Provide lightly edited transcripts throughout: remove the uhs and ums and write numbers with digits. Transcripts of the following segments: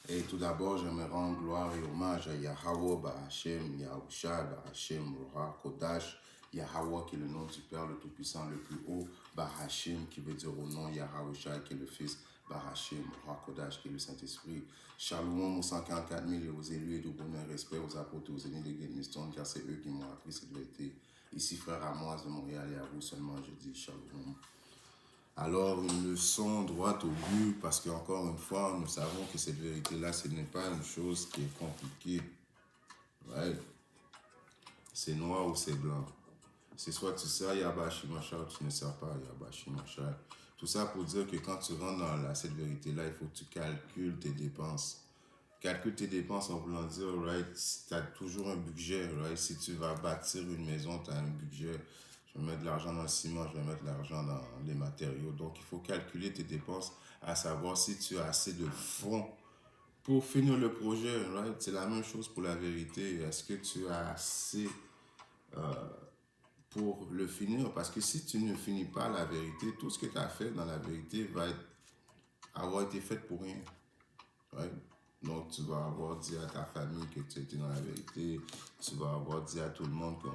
Et tout d'abord, j'aimerais rendre gloire et hommage à Yahweh, Bahashem, Yahusha, Bahashem, Rora, Kodash, Yahweh qui est le nom du Père le Tout-Puissant le plus haut, Bahashem qui veut dire au nom, Yahusha qui est le Fils, Bahashem, Rora, Kodash qui est le Saint-Esprit. Shalom aux 144 000 et aux élus et de bonheur, respect aux apôtres, aux aînés de Guéniston, car c'est eux qui m'ont appris cette vérité. Ici, frère Amoise de Montréal et à vous seulement, je dis Shalom. Alors, une leçon droite au but, parce qu'encore une fois, nous savons que cette vérité-là, ce n'est pas une chose qui est compliquée. Ouais. C'est noir ou c'est blanc. C'est soit tu sers Yabashi Macha ou tu ne sers pas Yabashi Macha. Tout ça pour dire que quand tu rentres dans cette vérité-là, il faut que tu calcules tes dépenses. Calcule tes dépenses en voulant dire, right, tu as toujours un budget, right? Si tu vas bâtir une maison, tu as un budget. Je vais mettre de l'argent dans le ciment, je vais mettre de l'argent dans les matériaux. Donc, il faut calculer tes dépenses, à savoir si tu as assez de fonds pour finir le projet, right? C'est la même chose pour la vérité. Est-ce que tu as assez pour le finir? Parce que si tu ne finis pas la vérité, tout ce que tu as fait dans la vérité avoir été fait pour rien. Right? Donc, tu vas avoir dit à ta famille que tu étais dans la vérité. Tu vas avoir dit à tout le monde que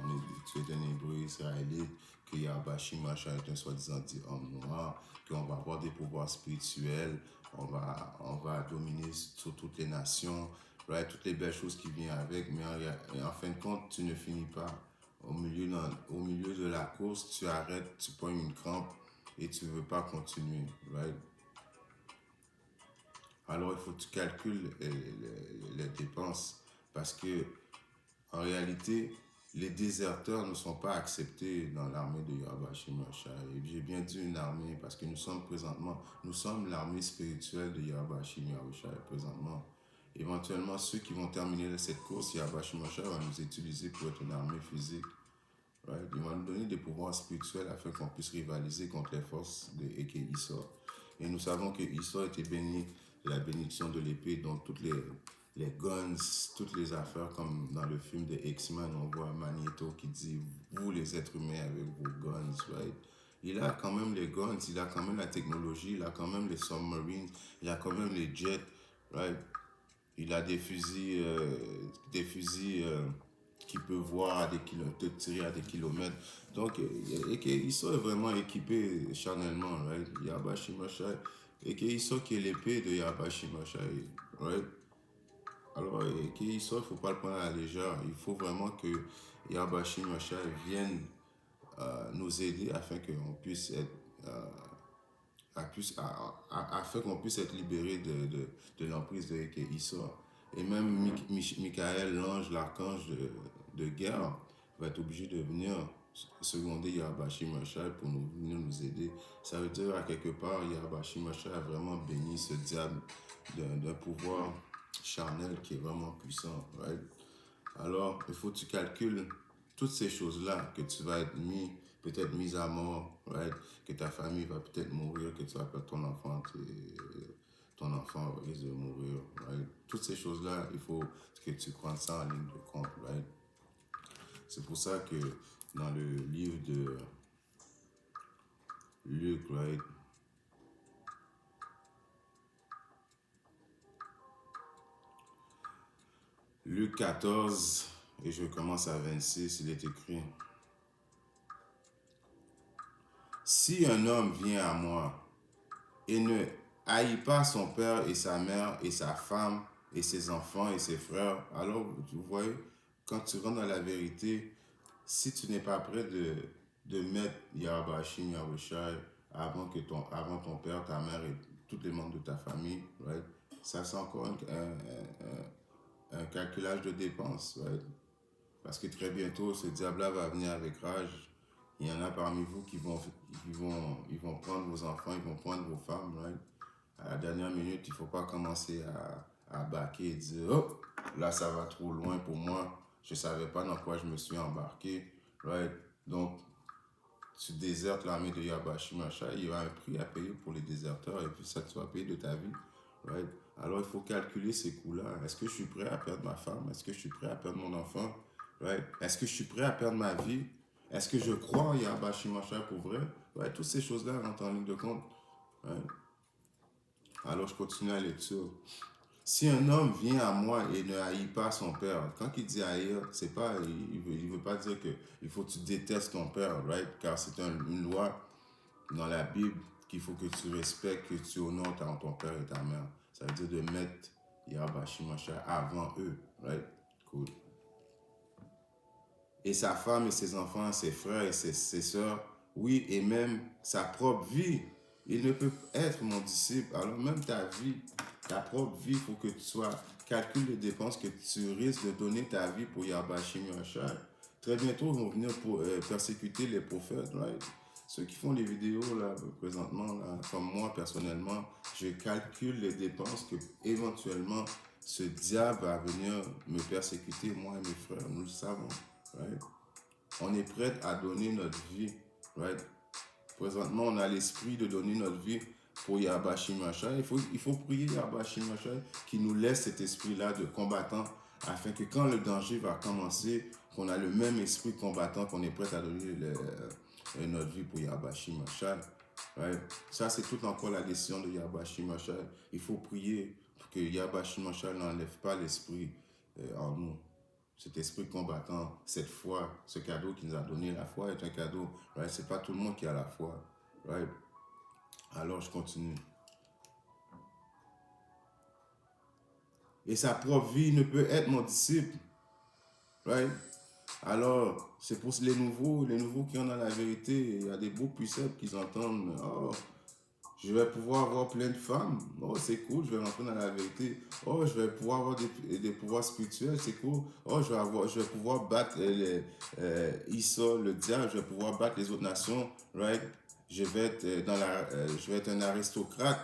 tu es un hébreu israélite, que Yabashi Macha est un soi-disant dit homme noir, qu'on va avoir des pouvoirs spirituels, on va dominer sur toutes les nations, right? Toutes les belles choses qui viennent avec. Mais en fin de compte, tu ne finis pas. Au milieu de la course, tu arrêtes, tu prends une crampe et tu ne veux pas continuer. Right? Alors, il faut que tu calcules les dépenses parce que, en réalité, les déserteurs ne sont pas acceptés dans l'armée de Yabashi Macha. Et j'ai bien dit une armée parce que nous sommes l'armée spirituelle de Yabashi Macha présentement. Éventuellement, ceux qui vont terminer cette course, Yabashi Macha va nous utiliser pour être une armée physique. Right? Il va nous donner des pouvoirs spirituels afin qu'on puisse rivaliser contre les forces de Eke Issa. Et nous savons que Issa était béni de la bénédiction de l'épée, donc toutes les guns, toutes les affaires, comme dans le film de X-Men, on voit Magneto qui dit « Vous les êtres humains avec vos guns, right? » Il a quand même les guns, il a quand même la technologie, il a quand même les submarines, il a quand même les jets, right? Il a des fusils qui peuvent voir à des kilomètres, te tirer à des kilomètres. Donc, ils sont vraiment équipés charnellement, right? Yabashi Mashai. Et qu'ils sont qui est l'épée de Yabashi Mashai, right? Alors, il ne faut pas le prendre à la légère. Il faut vraiment que Yabashi Mashai vienne nous aider afin qu'on puisse être afin qu'on puisse être libéré de l'emprise de Issa. Et même Michael, l'ange, l'archange de guerre, va être obligé de venir seconder Yabashi Mashal pour venir nous aider. Ça veut dire à quelque part, Yabashi Mashal a vraiment béni ce diable d'un pouvoir charnel qui est vraiment puissant. Right? Alors, il faut que tu calcules toutes ces choses-là, que tu vas être peut-être mis à mort, right? Que ta famille va peut-être mourir, que tu vas perdre ton enfant risque de mourir, right? Toutes ces choses-là, il faut que tu prennes ça en ligne de compte, right? C'est pour ça que dans le livre de Luc, right? Luc 14, et je commence à 26, il est écrit: Si un homme vient à moi et ne haït pas son père et sa mère et sa femme et ses enfants et ses frères, alors vous voyez, quand tu rentres dans la vérité, si tu n'es pas prêt de mettre Yarabashim, Yahushai avant ton père, ta mère et tous les membres de ta famille, right? Ça c'est encore un calculage de dépenses, right? Parce que très bientôt, ce diable-là va venir avec rage. Il y en a parmi vous qui vont prendre vos enfants, ils vont prendre vos femmes, right? À la dernière minute, il ne faut pas commencer à baquer et dire « Oh, là, ça va trop loin pour moi. Je ne savais pas dans quoi je me suis embarqué. » Right? Donc, tu désertes l'armée de Yabashi Macha. Il y a un prix à payer pour les déserteurs et puis ça, tu vas payer de ta vie. Right? Alors, il faut calculer ces coûts-là. Est-ce que je suis prêt à perdre ma femme? Est-ce que je suis prêt à perdre mon enfant? Right? Est-ce que je suis prêt à perdre ma vie? Est-ce que je crois en Yabashi Macha pour vrai? Right? Toutes ces choses-là rentrent en ligne de compte. Right? Alors, je continue la lecture. Si un homme vient à moi et ne haït pas son père, quand il dit haïr, c'est pas, il veut pas dire que il faut que tu détestes ton père, right? Car c'est une loi dans la Bible qu'il faut que tu respectes, que tu honores ton père et ta mère. Ça veut dire de mettre Yahweh Shimashai avant eux, right? Cool. Et sa femme et ses enfants, ses frères et ses sœurs, oui, et même sa propre vie. Il ne peut être mon disciple. Alors même ta vie, ta propre vie, il faut que tu sois, calcule les dépenses que tu risques de donner ta vie pour Yahweh Shimashai. Très bientôt, ils vont venir pour persécuter les prophètes, right? Ceux qui font les vidéos là, présentement, là, comme moi personnellement, je calcule les dépenses que éventuellement ce diable va venir me persécuter, moi et mes frères. Nous le savons. Right? On est prêt à donner notre vie. Right? Présentement, on a l'esprit de donner notre vie pour Yahweh Shimashai. Il faut prier Yahweh Shimashai qui nous laisse cet esprit-là de combattant afin que quand le danger va commencer, qu'on a le même esprit combattant, qu'on est prêt à donner notre vie pour Yahweh Shimashai. Right? Ça, c'est tout encore la décision de Yahweh Shimashai. Il faut prier pour que Yahweh Shimashai n'enlève pas l'esprit en nous. Cet esprit combattant, cette foi, ce cadeau qu'il nous a donné. La foi est un cadeau. Right? Ce n'est pas tout le monde qui a la foi. Right? Alors, je continue. Et sa propre vie ne peut être mon disciple. Right? Alors, c'est pour les nouveaux qui ont dans la vérité. Il y a des beaux puceps qui entendent. Oh, je vais pouvoir avoir plein de femmes. Oh, c'est cool, je vais rentrer dans la vérité. Oh, je vais pouvoir avoir des pouvoirs spirituels, c'est cool. Oh, je vais pouvoir battre Issa, le diable, je vais pouvoir battre les autres nations, right? Je vais être, je vais être un aristocrate,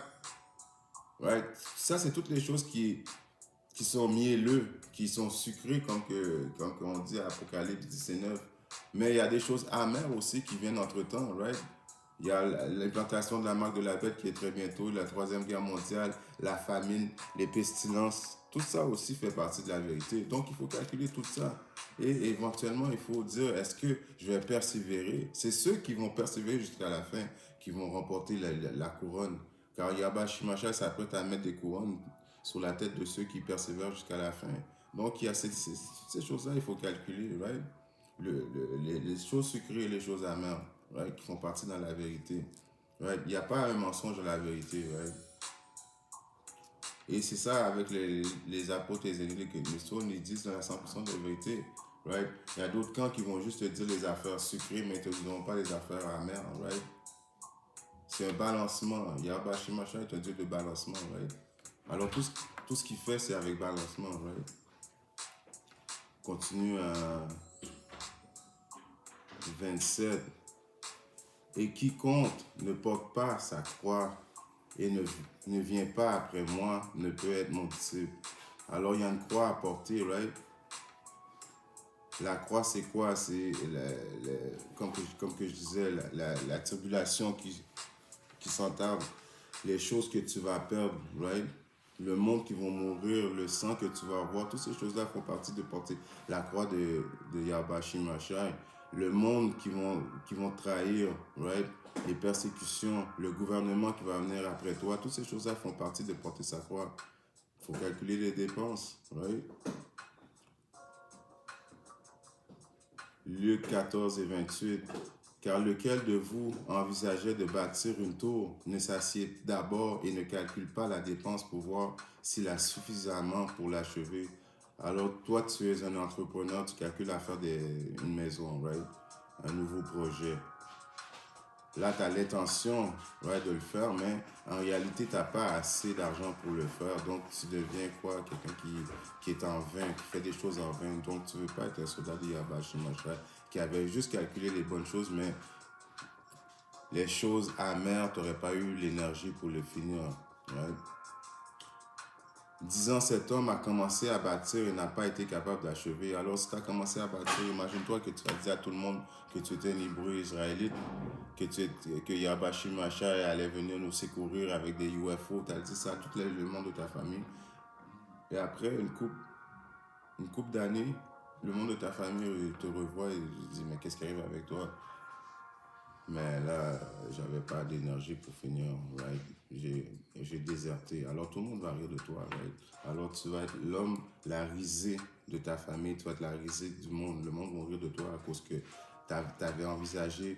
right? Ça, c'est toutes les choses qui sont mielleux, qui sont sucrées, comme on dit à Apocalypse 19. Mais il y a des choses amères aussi qui viennent entre-temps, right? Il y a l'implantation de la marque de la bête qui est très bientôt, la Troisième Guerre mondiale, la famine, les pestilences. Tout ça aussi fait partie de la vérité. Donc, il faut calculer tout ça. Et éventuellement, il faut dire, est-ce que je vais persévérer? C'est ceux qui vont persévérer jusqu'à la fin qui vont remporter la couronne. Car Yahweh Shimashai s'apprête à mettre des couronnes sur la tête de ceux qui persévèrent jusqu'à la fin. Donc, il y a ces choses-là, il faut calculer, right? Les choses sucrées et les choses amères, right? Qui font partie dans la vérité. Right? Il n'y a pas un mensonge dans la vérité. Right? Et c'est ça avec les apôtres et les ennemis que ils disent dans la 100% de la vérité. Right? Il y a d'autres camps qui vont juste te dire les affaires sucrées, mais ils ne te diront pas les affaires amères. Right? C'est un balancement. Yahweh Shimashai est un Dieu de balancement. Right? Alors tout ce qu'il fait, c'est avec balancement. Right? Continue à 27. Et quiconque ne porte pas sa croix et ne vient pas après moi ne peut être mon disciple. Alors il y a une croix à porter, right? La croix, c'est quoi? C'est, comme que je disais, la tribulation qui s'entame, les choses que tu vas perdre, right? Le monde qui va mourir, le sang que tu vas avoir, toutes ces choses-là font partie de porter la croix de Yahweh Shimashai. Le monde qui vont trahir, right? Les persécutions, le gouvernement qui va venir après toi, toutes ces choses-là font partie de porter sa croix. Il faut calculer les dépenses, right? Luc 14 et 28. Car lequel de vous envisageait de bâtir une tour ne s'assied d'abord et ne calcule pas la dépense pour voir s'il a suffisamment pour l'achever. Alors toi, tu es un entrepreneur, tu calcules à faire une maison, right? Un nouveau projet. Là, tu as l'intention, right, de le faire, mais en réalité, tu n'as pas assez d'argent pour le faire. Donc, tu deviens quoi? Quelqu'un qui est en vain, qui fait des choses en vain. Donc, tu ne veux pas être un soldat de Yahweh Shimashai qui avait juste calculé les bonnes choses, mais les choses amères, tu n'aurais pas eu l'énergie pour le finir. Right? 10 ans, cet homme a commencé à bâtir et n'a pas été capable d'achever. Alors, si tu as commencé à bâtir, imagine-toi que tu as dit à tout le monde que tu étais un hébreu israélite, que Yahweh Shimashai allait venir nous secourir avec des UFO. Tu as dit ça à tout le monde de ta famille. Et après, une couple d'années, le monde de ta famille te revoit et dit, mais qu'est-ce qui arrive avec toi? Mais là, j'avais pas d'énergie pour finir, right? j'ai déserté. Alors tout le monde va rire de toi, right? Alors tu vas être l'homme, la risée de ta famille, tu vas être la risée du monde. Le monde va rire de toi à cause que tu avais envisagé,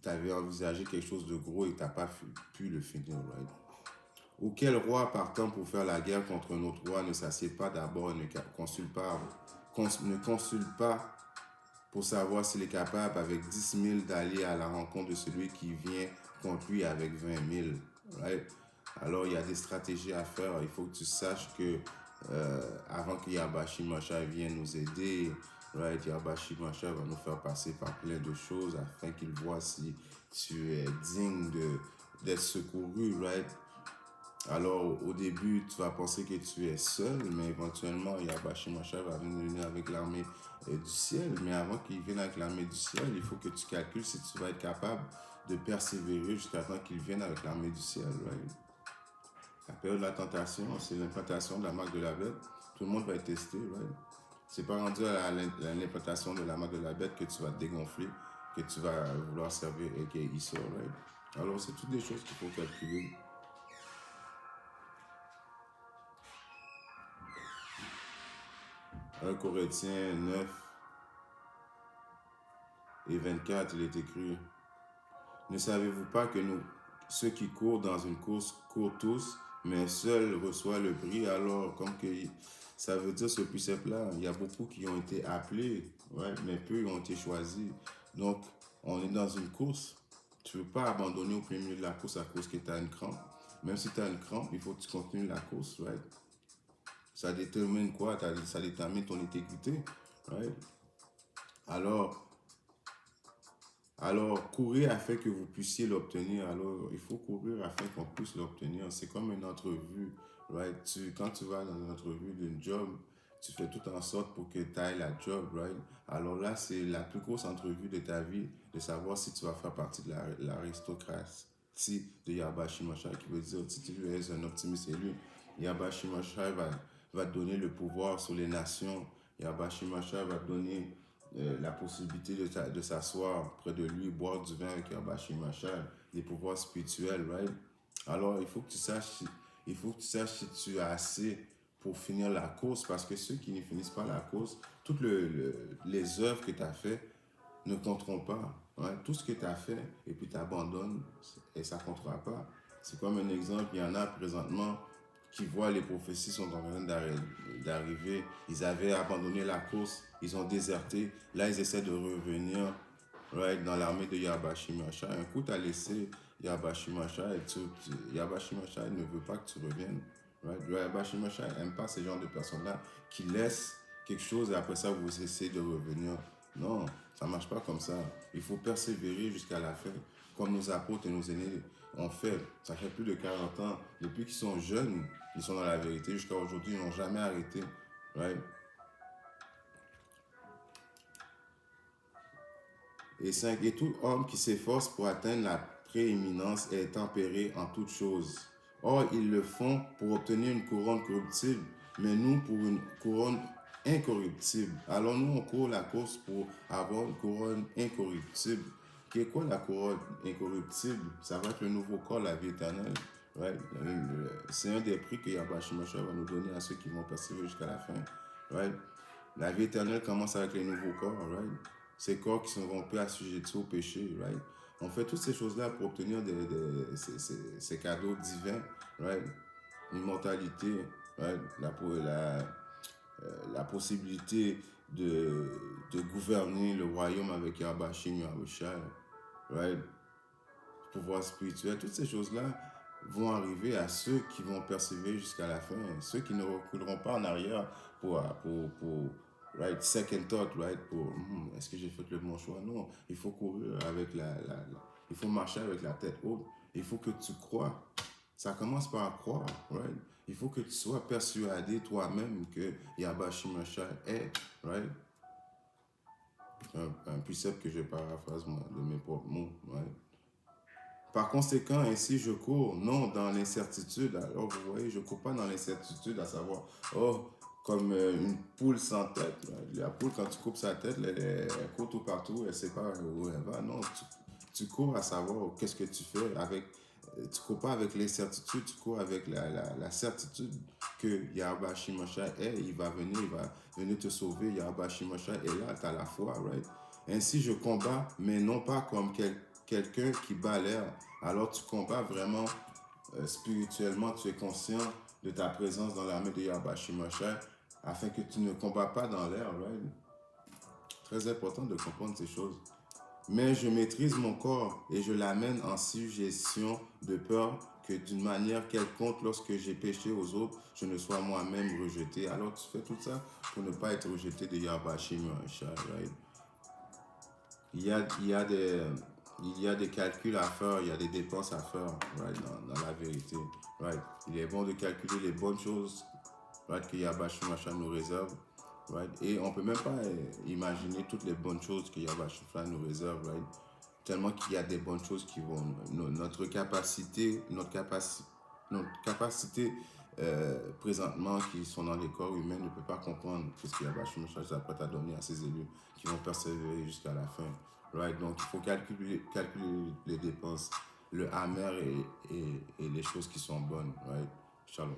quelque chose de gros et tu n'as pas pu le finir, right? Ou quel roi partant pour faire la guerre contre un autre roi ne s'assied pas d'abord et ne consulte pas pour savoir s'il est capable avec 10 000 d'aller à la rencontre de celui qui vient contre lui avec 20 000. Right? Alors, il y a des stratégies à faire. Il faut que tu saches que avant que Yabashi Masha vienne nous aider, right? Yabashi Masha va nous faire passer par plein de choses afin qu'il voit si tu es digne d'être secouru. Right? Alors, au début, tu vas penser que tu es seul, mais éventuellement, Yabashi Masha va venir avec l'armée du ciel. Mais avant qu'il vienne avec l'armée du ciel, il faut que tu calcules si tu vas être capable de persévérer jusqu'à temps qu'il vienne avec l'armée du ciel. Right? La période de la tentation, c'est l'implantation de la marque de la bête. Tout le monde va être testé. Right? C'est pas rendu à l'implantation de la marque de la bête que tu vas te dégonfler, que tu vas vouloir servir aka Issa. Right? Alors, c'est toutes des choses qu'il faut calculer. 1 Corinthiens 9 et 24, il est écrit: ne savez-vous pas que ceux qui courent dans une course courent tous, mais seul reçoit le prix? Alors, comme que ça veut dire ce précepte-là, il y a beaucoup qui ont été appelés, ouais, mais peu ont été choisis. Donc, on est dans une course. Tu ne veux pas abandonner au plein milieu de la course à cause que tu as une crampe. Même si tu as une crampe, il faut que tu continues la course, right? Ça détermine quoi? Ça détermine ton intégrité, right? Alors, courir afin que vous puissiez l'obtenir. Alors, il faut courir afin qu'on puisse l'obtenir. C'est comme une entrevue, right? Quand tu vas dans une entrevue d'une job, tu fais tout en sorte pour que tu ailles la job, right? Alors là, c'est la plus grosse entrevue de ta vie, de savoir si tu vas faire partie de l'aristocratie de Yabashi Masha, qui veut dire, si tu es un optimiste élu, Yabashi Masha va te donner le pouvoir sur les nations. Yabashi Masha va te donner la possibilité de s'asseoir près de lui, boire du vin avec Yabashi Masha, des pouvoirs spirituels, right? Alors, il faut que tu saches si tu as assez pour finir la course, parce que ceux qui ne finissent pas la course, toutes les œuvres que tu as faites ne compteront pas. Right? Tout ce que tu as fait et puis tu abandonnes, et ça ne comptera pas. C'est comme un exemple, il y en a présentement qui voient les prophéties sont en train d'arriver. Ils avaient abandonné la course, ils ont déserté. Là, ils essaient de revenir, right, dans l'armée de Yabashi Masha. Un coup, tu as laissé Yabashi Masha et Yabashi Masha ne veut pas que tu reviennes. Right? Yabashi Masha n'aime pas ces genres de personnes-là qui laissent quelque chose et après ça, vous essayez de revenir. Non, ça ne marche pas comme ça. Il faut persévérer jusqu'à la fin, comme nos apôtres et nos aînés ont fait. Ça fait plus de 40 ans. Depuis qu'ils sont jeunes, ils sont dans la vérité. Jusqu'à aujourd'hui, ils n'ont jamais arrêté. Right? Et 5. Et tout homme qui s'efforce pour atteindre la prééminence est tempéré en toutes choses. Or, ils le font pour obtenir une couronne corruptible, mais nous pour une couronne incorruptible. Alors nous, on court la course pour avoir une couronne incorruptible. Qu'est quoi la couronne incorruptible? Ça va être le nouveau corps, la vie éternelle. Right? C'est un des prix que Yabashi Masha va nous donner à ceux qui vont persévérer jusqu'à la fin. Right? La vie éternelle commence avec les nouveaux corps. Right? Ces corps qui seront plus assujettis au péché. Right? On fait toutes ces choses-là pour obtenir ces cadeaux divins. Right? L'immortalité, right? La possibilité de gouverner le royaume avec Yabashi Masha. Right? Pouvoir spirituel, toutes ces choses-là vont arriver à ceux qui vont persévérer jusqu'à la fin, ceux qui ne reculeront pas en arrière pour right, second thought, right, pour est-ce que j'ai fait le bon choix? Non, il faut courir avec il faut marcher avec la tête haute, il faut que tu crois. Ça commence par croire, right? Il faut que tu sois persuadé toi-même que Yabashi Masha est, right? Un précepte que je paraphrase de mes propres mots, right? Par conséquent, ainsi je cours, non dans l'incertitude. Alors vous voyez, je ne cours pas dans l'incertitude à savoir, oh, comme une poule sans tête. La poule, quand tu coupes sa tête, elle court tout partout, elle ne sait pas où elle va. Non, tu cours à savoir qu'est-ce que tu fais avec tu cours pas avec l'incertitude, tu cours avec la certitude que Yahweh Shimosha il va venir te sauver. Yahweh Shimosha est là, tu as la foi, right? Ainsi je combats, mais non pas comme quelqu'un qui bat l'air. Alors tu combats vraiment spirituellement, tu es conscient de ta présence dans l'armée de Yahweh Shimosha afin que tu ne combats pas dans l'air, right? Très important de comprendre ces choses. Mais je maîtrise mon corps et je l'amène en suggestion de peur que d'une manière quelconque, lorsque j'ai péché aux autres, je ne sois moi-même rejeté. Alors tu fais tout ça pour ne pas être rejeté de Yahweh Shimosha, right? Il y a des calculs à faire, il y a des dépenses à faire, right, dans la vérité. Right? Il est bon de calculer les bonnes choses, right, que Yahweh Shimosha nous réserve. Right? Et on ne peut même pas imaginer toutes les bonnes choses que Yahweh Shimosha nous réserve. Right? Tellement qu'il y a des bonnes choses qui vont... Notre capacité présentement qui sont dans les corps humains ne peut pas comprendre ce que Yahweh Shimosha s'apprête à donner à ses élus qui vont persévérer jusqu'à la fin. Right? Donc, il faut calculer les dépenses, le amer et les choses qui sont bonnes. Right? Shalom.